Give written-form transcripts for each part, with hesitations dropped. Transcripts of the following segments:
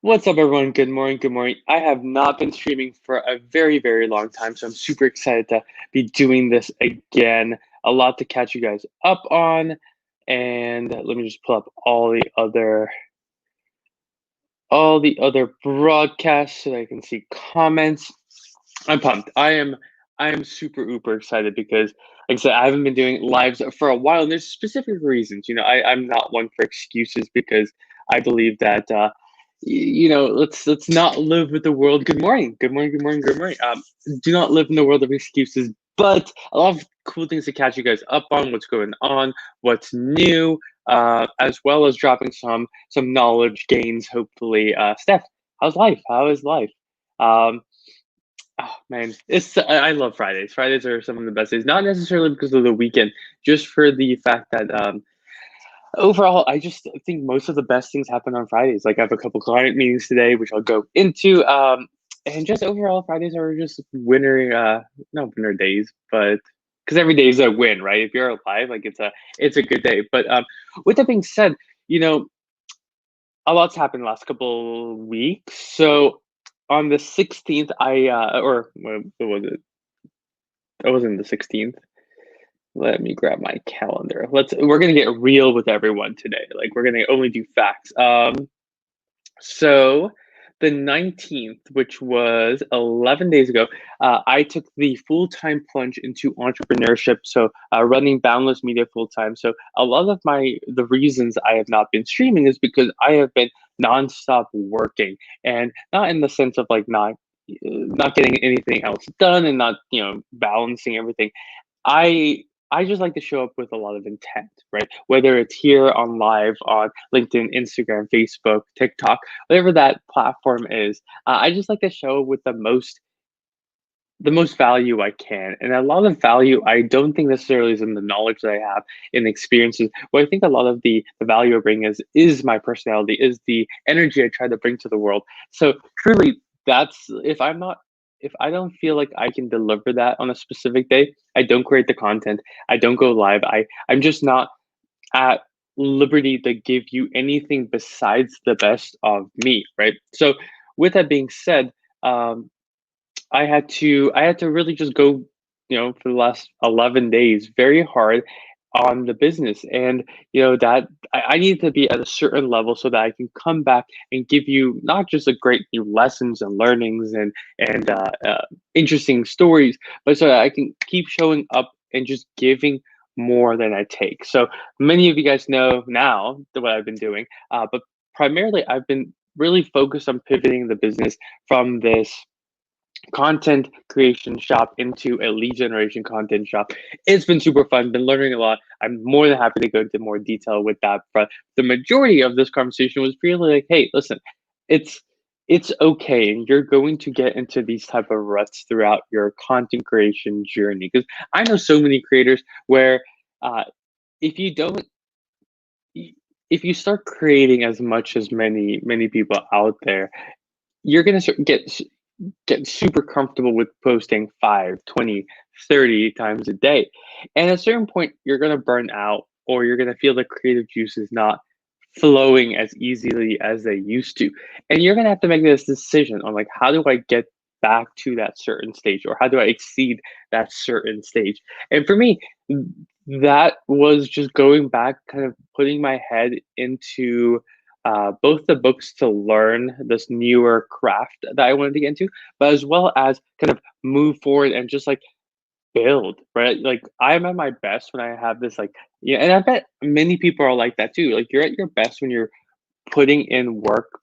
What's up, everyone? Good morning. Good morning. I have not been streaming for a very, very long time, so I'm super excited to be doing this again. A lot to catch you guys up on, and let me just pull up all the other broadcasts so that I can see comments. I'm pumped. I am super uber excited because, like I said, I haven't been doing lives for a while, and there's specific reasons. I'm not one for excuses because I believe that let's not live with the world. Good morning, good morning, good morning, good morning. Do not live in the world of excuses, but a lot of cool things to catch you guys up on what's going on, what's new, as well as dropping some knowledge gains. Hopefully, Steph, how's life? How is life? Um, Oh man, I love Fridays. Fridays are some of the best days, not necessarily because of the weekend, just for the fact that overall, I just think most of the best things happen on Fridays. Like I have a couple client meetings today, which I'll go into, and just overall, Fridays are just winner, not winner days, but because every day is a win, right? If you're alive, like it's a good day. But with that being said, you know a lot's happened the last couple weeks. So on the 16th, or what was it? It wasn't the 16th. Let me grab my calendar. We're gonna get real with everyone today. Like we're gonna only do facts. So the 19th, which was 11 days ago, I took the full-time plunge into entrepreneurship. So running Boundless Media full-time. So a lot of the reasons I have not been streaming is because I have been nonstop working, and not in the sense of like not getting anything else done and not balancing everything. I just like to show up with a lot of intent, right? Whether it's here on live on LinkedIn, Instagram, Facebook, TikTok, whatever that platform is, I just like to show up with the most value I can. And a lot of value I don't think necessarily is in the knowledge that I have in experiences. What I think a lot of the value I bring is my personality, is the energy I try to bring to the world. So truly that's if I don't feel like I can deliver that on a specific day, I don't create the content. I don't go live. I'm just not at liberty to give you anything besides the best of me, right? So with that being said, um, I had to really just go, for the last 11 days very hard on the business. And that I need to be at a certain level so that I can come back and give you not just a great new lessons and learnings and interesting stories, but so that I can keep showing up and just giving more than I take. So many of you guys know now what I've been doing, but primarily I've been really focused on pivoting the business from this content creation shop into a lead generation content shop. It's been super fun, been learning a lot. I'm more than happy to go into more detail with that. But the majority of this conversation was really like, hey, listen, it's it's okay. And you're going to get into these type of ruts throughout your content creation journey. Because I know so many creators where uh, if you don't if you start creating as much as many people out there, you're gonna get super comfortable with posting 5, 20, 30 times a day. And at a certain point, you're going to burn out, or you're going to feel the creative juice is not flowing as easily as they used to. And you're going to have to make this decision on like, how do I get back to that certain stage, or how do I exceed that certain stage? And for me, that was just going back, kind of putting my head into both the books to learn this newer craft that I wanted to get into, but as well as kind of move forward and just like build, right? Like I'm at my best when I have this like, yeah, and I bet many people are like that too. Like you're at your best when you're putting in work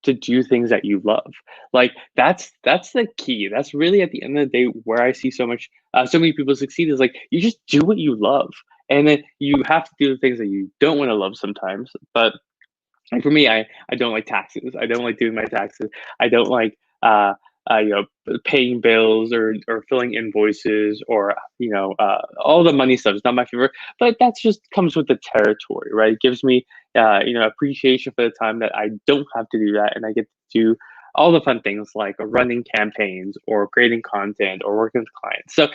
to do things that you love. Like that's the key. That's really at the end of the day where I see so many people succeed is like you just do what you love. And then you have to do the things that you don't want to love sometimes. But like for me, I don't like taxes. I don't like doing my taxes. I don't like paying bills or filling invoices or all the money stuff is not my favorite. But that's just comes with the territory, right? It gives me appreciation for the time that I don't have to do that, and I get to do all the fun things like running campaigns or creating content or working with clients. So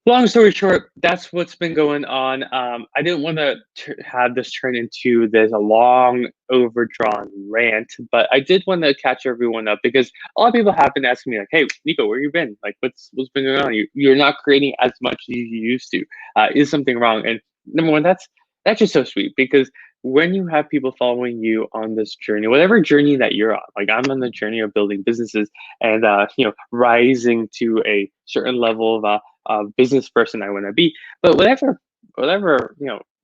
Long story short, that's what's been going on. I didn't want to have this turn into this a long, overdrawn rant, but I did want to catch everyone up because a lot of people have been asking me like, "Hey, Nico, where you been? Like, what's been going on? You're not creating as much as you used to. Is something wrong?" And number one, that's just so sweet because when you have people following you on this journey, whatever journey that you're on, like I'm on the journey of building businesses and rising to a certain level of business person I want to be. But whatever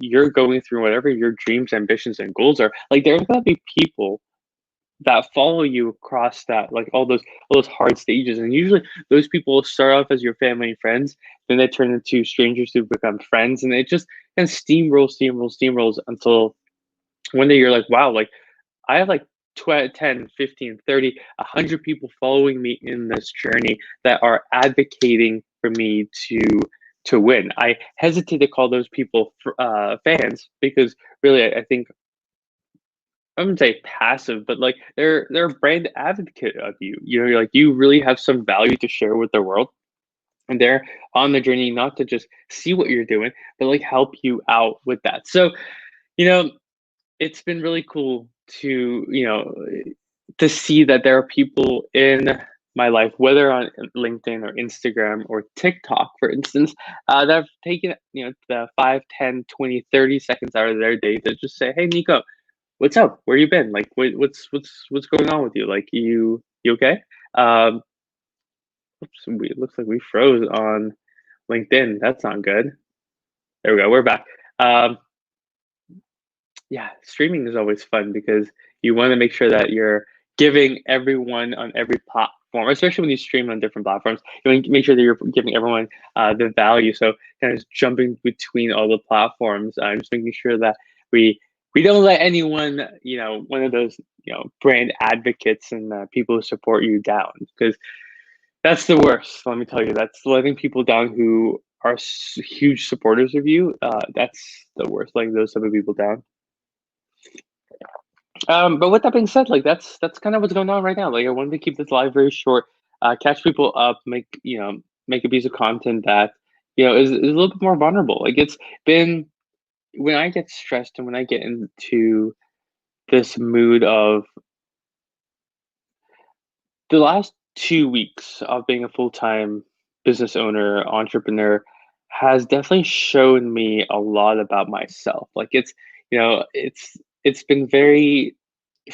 you're going through, whatever your dreams, ambitions, and goals are, like there's gonna be people that follow you across that, like all those hard stages. And usually those people start off as your family and friends, then they turn into strangers who become friends, and it just kind of steamrolls until one day you're like, wow, like I have like 12, 10, 15, 30, 100 people following me in this journey that are advocating for me to win. I hesitate to call those people fans because really, I think I wouldn't say passive, but like they're a brand advocate of you. You're like you really have some value to share with the world, and they're on the journey not to just see what you're doing, but like help you out with that. So you know, it's been really cool to to see that there are people in my life, whether on LinkedIn or Instagram or TikTok, for instance, that have taken the 5, 10, 20, 30 seconds out of their day to just say, "Hey, Nico, what's up? Where you been? Like, what's going on with you? Like, you okay?" Um, it looks like we froze on LinkedIn. That's not good. There we go. We're back. Um, Yeah, streaming is always fun because you want to make sure that you're giving everyone on every platform, especially when you stream on different platforms. You want to make sure that you're giving everyone the value. So kind of just jumping between all the platforms, just making sure that we we don't let anyone, one of those, brand advocates and people who support you down, because that's the worst. Let me tell you, that's letting people down who are huge supporters of you. That's the worst, letting those type of people down. But with that being said, like that's kind of what's going on right now. Like I wanted to keep this live very short, catch people up, make a piece of content that is a little bit more vulnerable. Like it's been when I get stressed and when I get into this mood of the last 2 weeks of being a full time business owner, entrepreneur, has definitely shown me a lot about myself. Like it's been very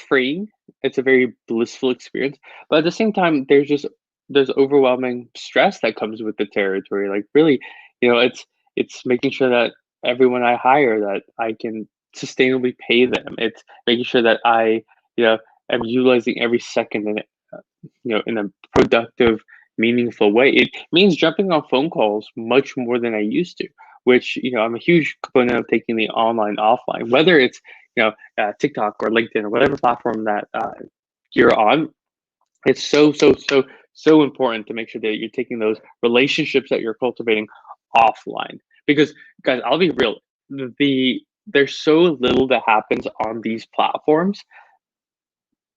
freeing. It's a very blissful experience. But at the same time, there's overwhelming stress that comes with the territory. Like really, it's making sure that everyone I hire that I can sustainably pay them. It's making sure that I, am utilizing every second in it, in a productive, meaningful way. It means jumping on phone calls much more than I used to, which, I'm a huge component of taking the online offline, whether it's, TikTok or LinkedIn or whatever platform that you're on. It's so important to make sure that you're taking those relationships that you're cultivating offline. Because, guys, I'll be real, there's so little that happens on these platforms.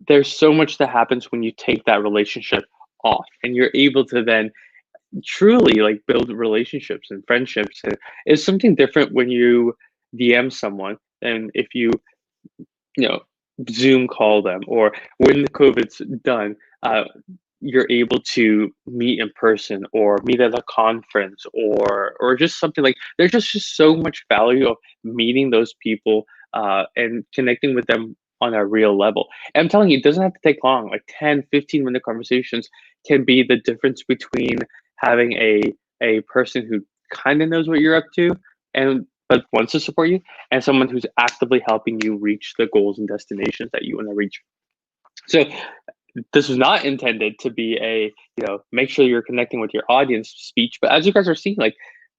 There's so much that happens when you take that relationship off and you're able to then truly like build relationships and friendships. And it's something different when you DM someone and if you know Zoom call them, or when the COVID's done, you're able to meet in person or meet at a conference, or just something. Like there's just so much value of meeting those people and connecting with them on a real level. And I'm telling you, it doesn't have to take long. Like 10, 15 minute conversations can be the difference between having a person who kind of knows what you're up to and but wants to support you, and someone who's actively helping you reach the goals and destinations that you want to reach. So this was not intended to be a make sure you're connecting with your audience speech, but as you guys are seeing, like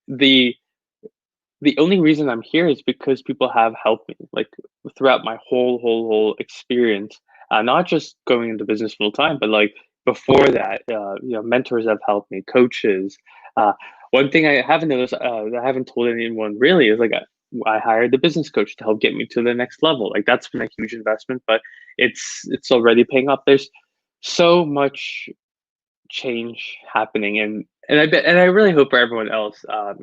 the the only reason I'm here is because people have helped me, like throughout my whole experience, not just going into business full time, but like before that, mentors have helped me, coaches. One thing I haven't noticed, that I haven't told anyone really, is like I hired the business coach to help get me to the next level. Like that's been a huge investment, but it's already paying off. There's so much change happening, and and I really hope for everyone else, a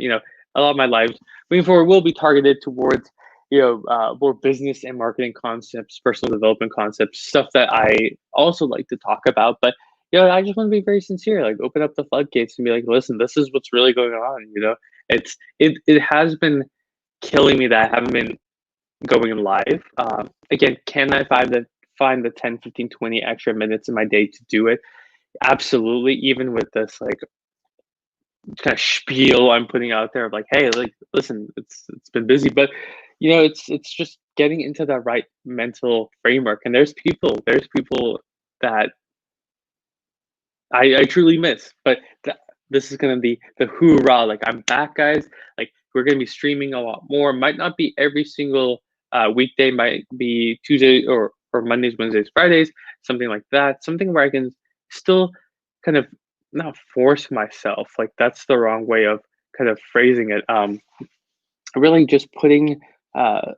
lot of my lives moving forward will be targeted towards, more business and marketing concepts, personal development concepts, stuff that I also like to talk about. But I just want to be very sincere, like open up the floodgates and be like, listen, this is what's really going on. It has been killing me that I haven't been going live. Again, can I find the 10, 15, 20 extra minutes in my day to do it? Absolutely. Even with this like kind of spiel I'm putting out there of like, hey, like, listen, it's been busy, but it's just getting into that right mental framework. And there's people that I truly miss, but this is gonna be the hoorah! Like I'm back, guys. Like we're gonna be streaming a lot more. Might not be every single weekday. Might be Tuesday or Mondays, Wednesdays, Fridays, something like that. Something where I can still kind of not force myself. Like that's the wrong way of kind of phrasing it. Really just putting uh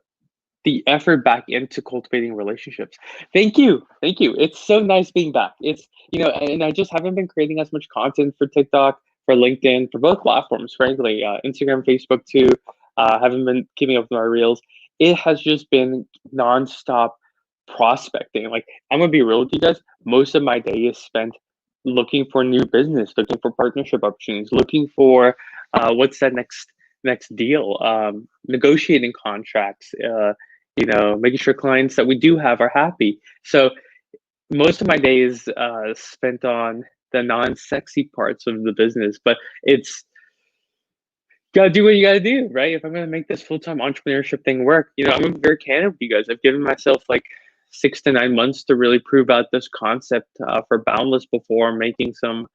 the effort back into cultivating relationships. Thank you. It's so nice being back. And I just haven't been creating as much content for TikTok, for LinkedIn, for both platforms, frankly, Instagram, Facebook too. Haven't been keeping up with my reels. It has just been nonstop prospecting. Like I'm gonna be real with you guys. Most of my day is spent looking for new business, looking for partnership opportunities, looking for what's that next deal, negotiating contracts, making sure clients that we do have are happy. So most of my day is spent on the non-sexy parts of the business, but it's gotta do what you gotta do, right? If I'm gonna make this full-time entrepreneurship thing work, I'm gonna be very candid with you guys. I've given myself like 6 to 9 months to really prove out this concept for Boundless before making some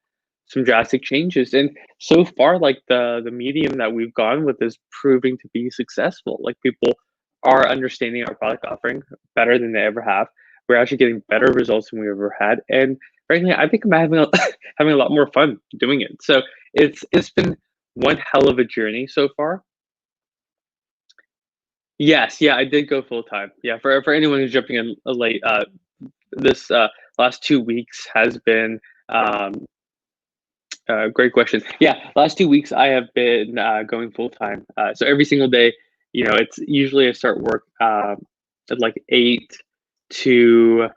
drastic changes. And so far, like the medium that we've gone with is proving to be successful. Like people are understanding our product offering better than they ever have. We're actually getting better results than we ever had. And frankly, I think I'm having having a lot more fun doing it. So it's been one hell of a journey so far. Yes, yeah, I did go full time. Yeah, for anyone who's jumping in late, this last 2 weeks has been great question. Yeah, last 2 weeks I have been going full time. So every single day, it's usually I start work at like 8 to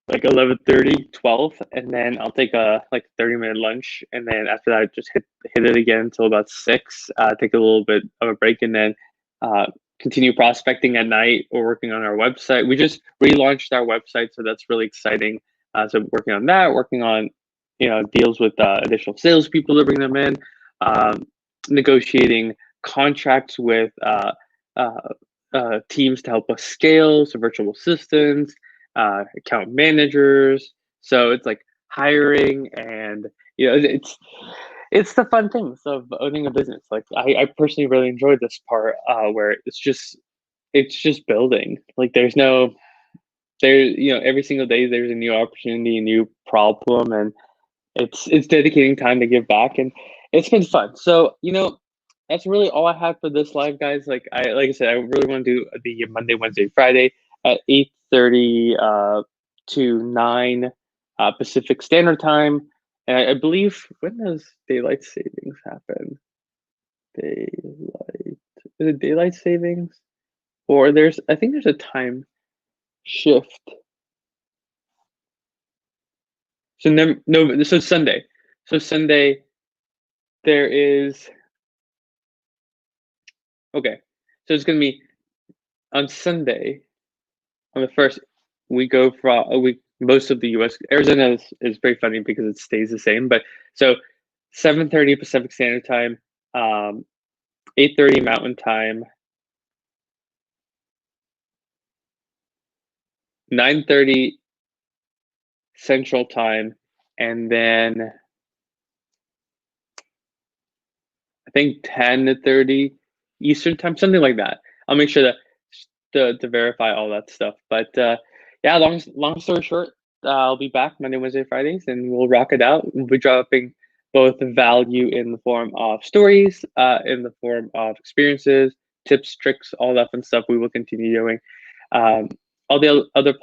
like 11:30, 12, and then I'll take a like 30-minute lunch, and then after that, just hit it again until about 6. Take a little bit of a break, and then uh, continue prospecting at night or working on our website. We just relaunched our website, so that's really exciting. So working on that, working on deals with additional salespeople to bring them in, um, negotiating contracts with uh, teams to help us scale, so virtual assistants, account managers. So it's like hiring, and it's the fun things of owning a business. Like I personally really enjoy this part where it's just building. Like every single day there's a new opportunity, a new problem, and it's dedicating time to give back, and it's been fun. So that's really all I have for this live, guys. Like I said, I really want to do the Monday, Wednesday, Friday at 8:30 to 9 Pacific Standard Time. And I believe, when does daylight savings happen? Daylight is it daylight savings, or I think there's a time shift. So no, so Sunday. So Sunday there is okay. So it's gonna be on Sunday on the first. We go from we most of the U.S. Arizona is very funny because it stays the same. But so 7:30 Pacific Standard Time, 8:30 Mountain Time, 9:30 Central Time, and then I think 10 to 30 Eastern Time, something like that. I'll make sure to verify all that stuff. But yeah, long story short, I'll be back Monday, Wednesday, Fridays, and we'll rock it out. We'll be dropping both value in the form of stories, in the form of experiences, tips, tricks, all that fun stuff. We will continue doing. Um, all the other